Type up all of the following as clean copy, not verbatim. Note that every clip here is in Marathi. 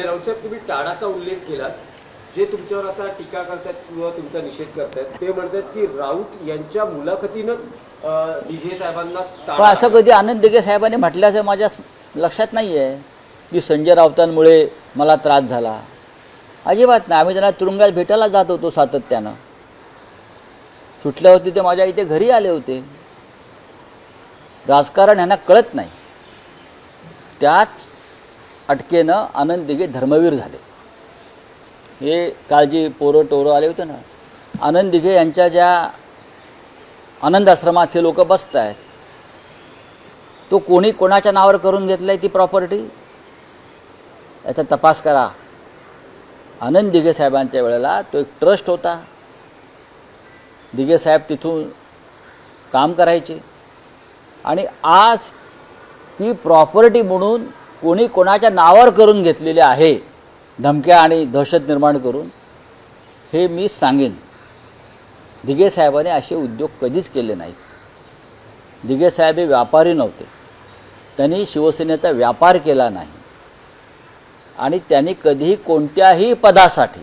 राऊत साहेब, तुम्ही टाळाचा उल्लेख केला. जे तुमच्यावर आता टीका करतात किंवा तुमचा निषेध करतात ते म्हणतात की राऊत यांच्या मुलाखतीनंच दिघे साहेबांना पण असं कधी आनंद दिघे साहेबांनी म्हटल्याचं माझ्या लक्षात नाही आहे की संजय राऊतांमुळे मला त्रास झाला. अजिबात नाही. आम्ही त्यांना तुरुंगात भेटायला जात होतो सातत्यानं. सुटल्यावरती ते माझ्या इथे घरी आले होते. राजकारण यांना कळत नाही. त्याच अटकेनं आनंद दिघे धर्मवीर झाले. हे काल जी पोरं टोरं आले होते ना, आनंद दिघे यांच्या ज्या आनंद आश्रमात हे लोक बसत आहेत, तो कोणी कोणाच्या नावावर करून घेतलं आहे ती प्रॉपर्टी, याचा तपास करा. आनंद दिघे साहेबांच्या वेळेला तो एक ट्रस्ट होता. दिघे साहेब तिथून काम करायचे आणि आज ती प्रॉपर्टी म्हणून कोणी कोणाच्या नावावर करून घेतलेली आहे, धमक्या आणि दहशत निर्माण करून. हे मी सांगेन, दिघे साहेबांनी असे उद्योग कधीच केले नाहीत. दिघे साहेब हे व्यापारी नव्हते. त्यांनी शिवसेनेचा व्यापार केला नाही आणि त्यांनी कधीही कोणत्याही पदासाठी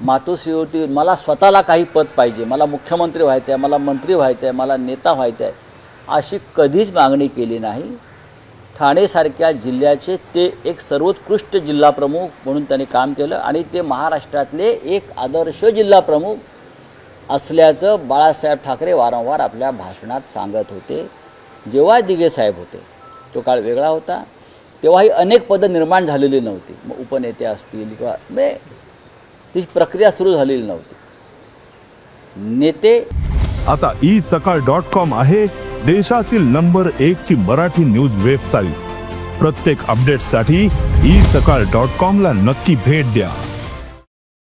मातोश्रीवरती मला स्वतःला काही पद पाहिजे, मला मुख्यमंत्री व्हायचं आहे, मला मंत्री व्हायचं आहे, मला नेता व्हायचं आहे, अशी कधीच मागणी केली नाही. ठाणेसारख्या जिल्ह्याचे ते एक सर्वोत्कृष्ट जिल्हाप्रमुख म्हणून त्यांनी काम केलं आणि ते महाराष्ट्रातले एक आदर्श जिल्हाप्रमुख असल्याचं बाळासाहेब ठाकरे वारंवार आपल्या भाषणात सांगत होते. जेव्हा दिघे साहेब होते तो काळ वेगळा होता. तेव्हाही अनेक पदं निर्माण झालेली नव्हती. मग उपनेते असतील किंवा ती प्रक्रिया सुरू झालेली नव्हती. नेते आता isakal.com आहे देशातील नंबर 1 ची मराठी न्यूज वेबसाईट. प्रत्येक अपडेटसाठी isakal.com ला नक्की भेट द्या.